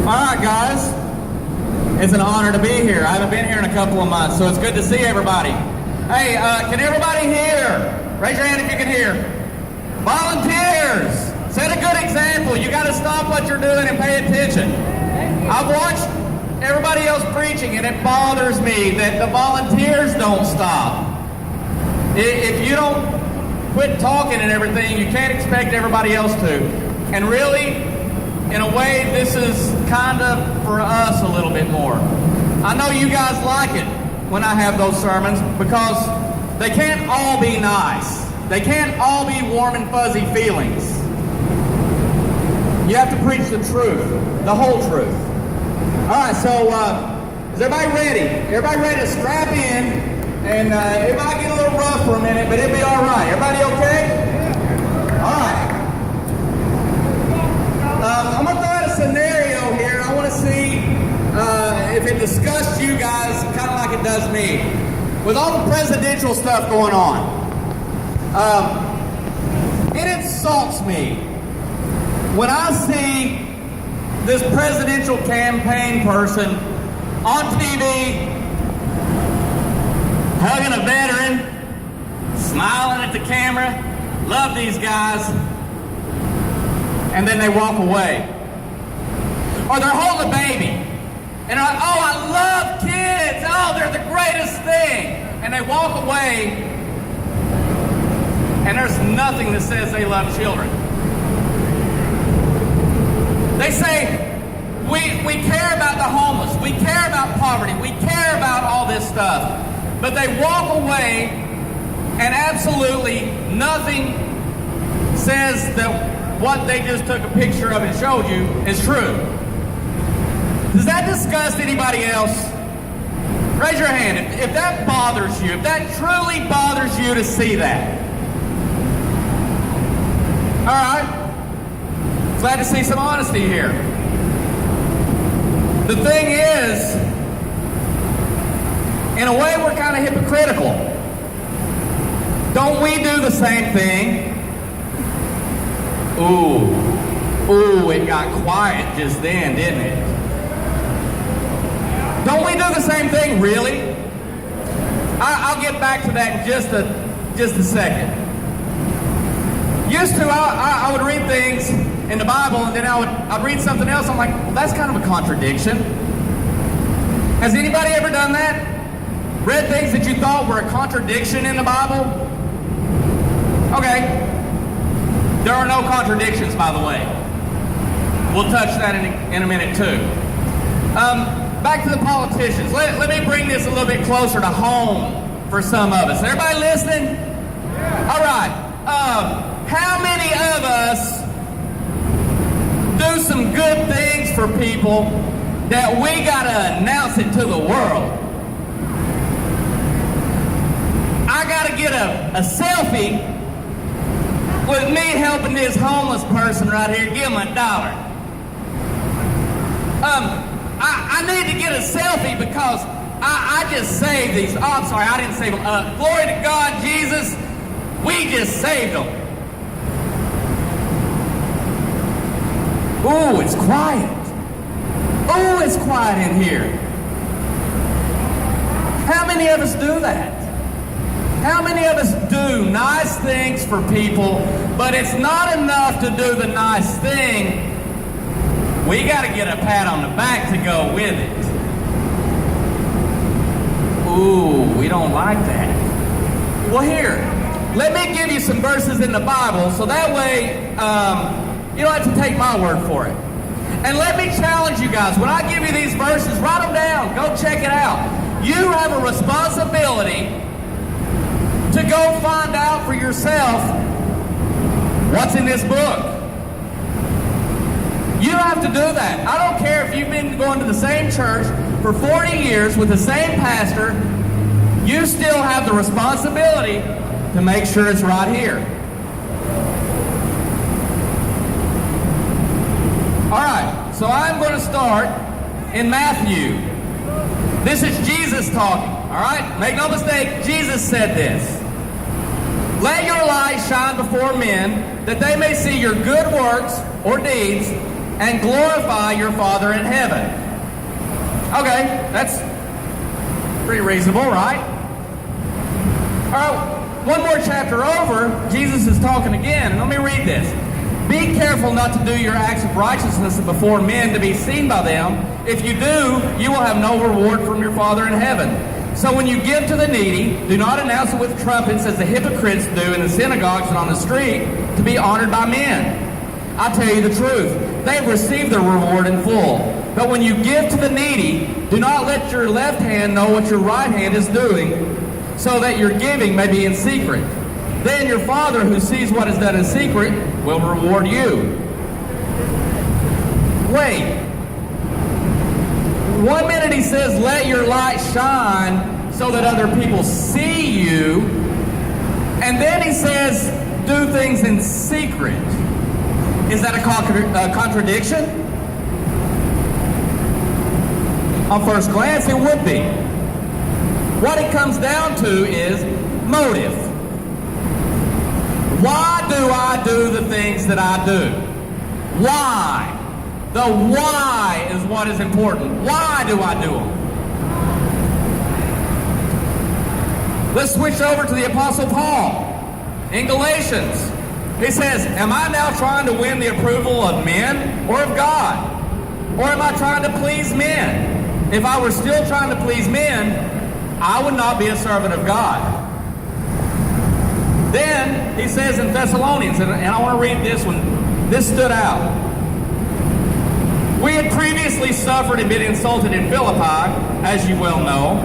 All right, guys. It's an honor to be here. I haven't been here in a couple of months, so it's good to see everybody. Hey, can everybody hear? Raise your hand if you can hear. Volunteers, set a good example. You got to stop what you're doing and pay attention. I've watched everybody else preaching, and it bothers me that the volunteers don't stop. If you don't quit talking and everything, you can't expect everybody else to. And really, in a way, this is kind of for us a little bit more. I know you guys like it when I have those sermons because they can't all be nice. They can't all be warm and fuzzy feelings. You have to preach the truth, the whole truth. All right, so is everybody ready? Everybody ready to strap in? And it might get a little rough for a minute, but it'll be all right. Everybody okay? All right. I'm going to throw out a scenario here. I want to see if it disgusts you guys kind of like it does me. With all the presidential stuff going on, it insults me when I see this presidential campaign person on TV hugging a veteran, smiling at the camera, love these guys, and then they walk away. Or they're holding a baby, and they're like, oh, I love kids, oh, they're the greatest thing. And they walk away, and there's nothing that says they love children. They say, we care about the homeless, we care about poverty, we care about all this stuff. But they walk away, and absolutely nothing says that what they just took a picture of and showed you is true. Does that disgust anybody else? Raise your hand if that bothers you, if that truly bothers you to see that. All right. Glad to see some honesty here. The thing is, in a way, we're kind of hypocritical. Don't we do the same thing? Ooh, it got quiet just then, didn't it? Don't we do the same thing, really? I'll get back to that in just a second. Used to, I would read things in the Bible, and then I'd read something else. I'm like, well, that's kind of a contradiction. Has anybody ever done that? Read things that you thought were a contradiction in the Bible? Okay. There are no contradictions, by the way. We'll touch that in a minute, too. Back to the politicians. Let me bring this a little bit closer to home for some of us. Everybody listening? Yeah. All right. How many of us do some good things for people that we got to announce it to the world? I got to get a selfie with me helping this homeless person right here. Give him $1. I need to get a selfie because I just saved these. Oh, I'm sorry, I didn't save them. Glory to God, Jesus. We just saved them. Ooh, it's quiet. Ooh, it's quiet in here. How many of us do that? How many of us do nice things for people, but it's not enough to do the nice thing? We got to get a pat on the back to go with it. Ooh, we don't like that. Well, here, let me give you some verses in the Bible, so that way you don't have to take my word for it. And let me challenge you guys. When I give you these verses, write them down. Go check it out. You have a responsibility to go find out for yourself what's in this book. You have to do that. I don't care if you've been going to the same church for 40 years with the same pastor, you still have the responsibility to make sure it's right here. All right, so I'm going to start in Matthew. This is Jesus talking, all right? Make no mistake, Jesus said this. Let your light shine before men, that they may see your good works or deeds and glorify your Father in heaven. Okay, that's pretty reasonable, right? All right, one more chapter over, Jesus is talking again, and let me read this. Be careful not to do your acts of righteousness before men to be seen by them. If you do, you will have no reward from your Father in heaven. So when you give to the needy, do not announce it with trumpets as the hypocrites do in the synagogues and on the street to be honored by men. I tell you the truth, they have received their reward in full. But when you give to the needy, do not let your left hand know what your right hand is doing, so that your giving may be in secret. Then your Father who sees what is done in secret will reward you. Wait. One minute he says, let your light shine so that other people see you. And then he says, do things in secret. Is that a contradiction? On first glance, it would be. What it comes down to is motive. Why do I do the things that I do? Why? The why is what is important. Why do I do them? Let's switch over to the Apostle Paul in Galatians. He says, am I now trying to win the approval of men or of God? Or am I trying to please men? If I were still trying to please men, I would not be a servant of God. Then he says in Thessalonians, and I want to read this one. This stood out. We had previously suffered and been insulted in Philippi, as you well know.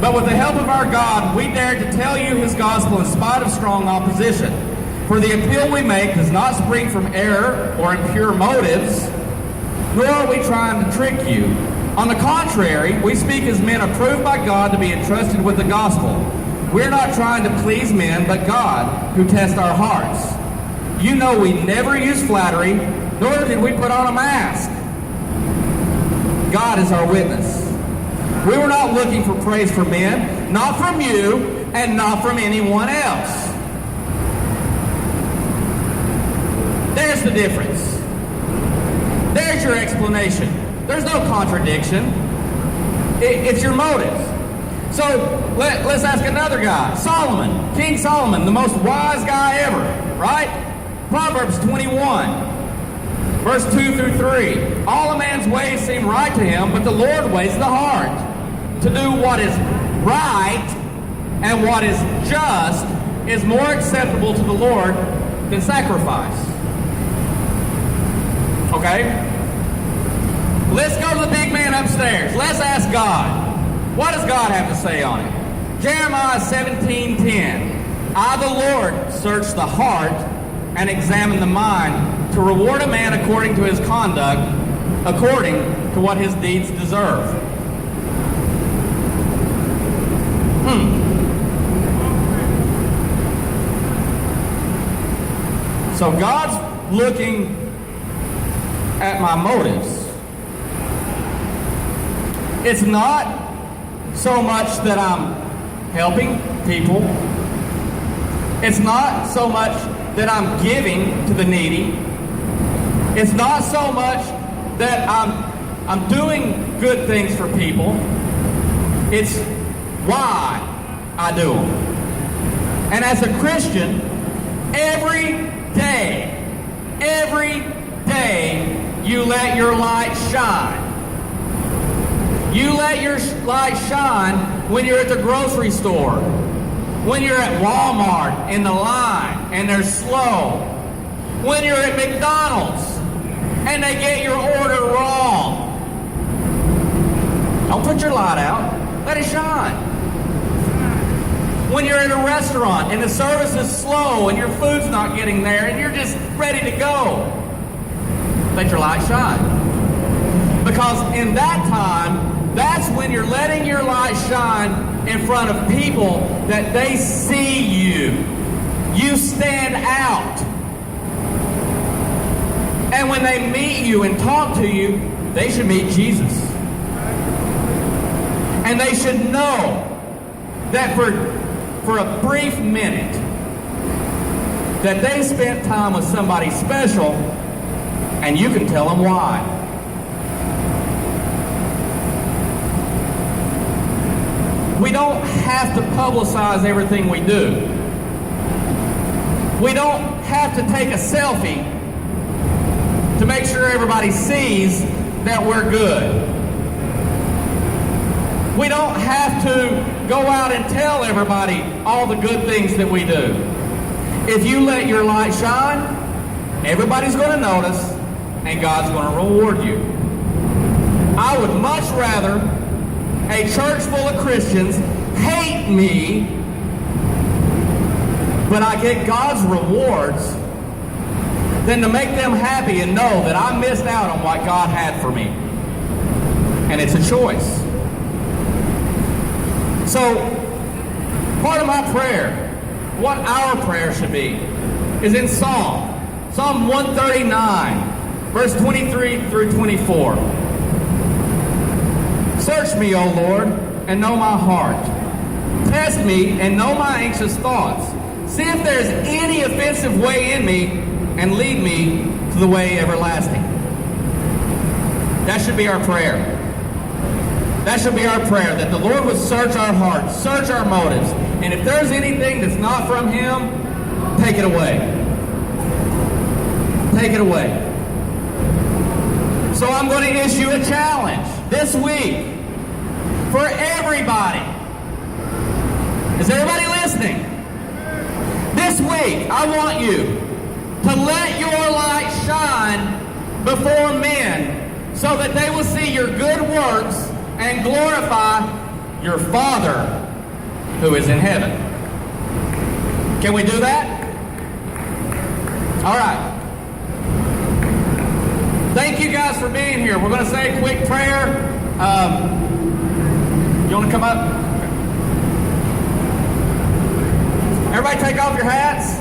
But with the help of our God, we dared to tell you his gospel in spite of strong opposition. For the appeal we make does not spring from error or impure motives, nor are we trying to trick you. On the contrary, we speak as men approved by God to be entrusted with the gospel. We're not trying to please men, but God, who tests our hearts. You know we never use flattery, nor did we put on a mask. God is our witness. We were not looking for praise from men, not from you, and not from anyone else. There's the difference. There's your explanation. There's no contradiction. It's your motives. So let's ask another guy. Solomon, King Solomon, the most wise guy ever, right? Proverbs 21. Verse 2 through 3. All a man's ways seem right to him, but the Lord weighs the heart. To do what is right and what is just is more acceptable to the Lord than sacrifice. Okay? Let's go to the big man upstairs. Let's ask God. What does God have to say on it? Jeremiah 17:10. I, the Lord, search the heart and examine the mind, to reward a man according to his conduct, according to what his deeds deserve. So God's looking at my motives. It's not so much that I'm helping people. It's not so much that I'm giving to the needy. It's not so much that I'm doing good things for people. It's why I do them. And as a Christian, every day you let your light shine. You let your light shine when you're at the grocery store, when you're at Walmart in the line and they're slow, when you're at McDonald's and they get your order wrong. Don't put your light out. Let it shine. When you're in a restaurant and the service is slow and your food's not getting there and you're just ready to go, let your light shine. Because in that time, that's when you're letting your light shine in front of people that they see you. You stand out. And when they meet you and talk to you, they should meet Jesus. And they should know that for a brief minute that they spent time with somebody special And you can tell them why. We don't have to publicize everything we do. We don't have to take a selfie to make sure everybody sees that we're good. We don't have to go out and tell everybody all the good things that we do. If you let your light shine, everybody's going to notice, and God's going to reward you. I would much rather a church full of Christians hate me, but I get God's rewards, than to make them happy and know that I missed out on what God had for me. And it's a choice. So, part of my prayer, what our prayer should be, is in Psalm 139, verse 23 through 24. Search me, O Lord, and know my heart. Test me and know my anxious thoughts. See if there's any offensive way in me, and lead me to the way everlasting. That should be our prayer. That should be our prayer, that the Lord would search our hearts, search our motives, and if there's anything that's not from Him, take it away. Take it away. So I'm going to issue a challenge this week for everybody. Is everybody listening? This week, I want you to let your light shine before men so that they will see your good works and glorify your Father who is in heaven. Can we do that? All right. Thank you guys for being here. We're going to say a quick prayer. You want to come up? Everybody take off your hats.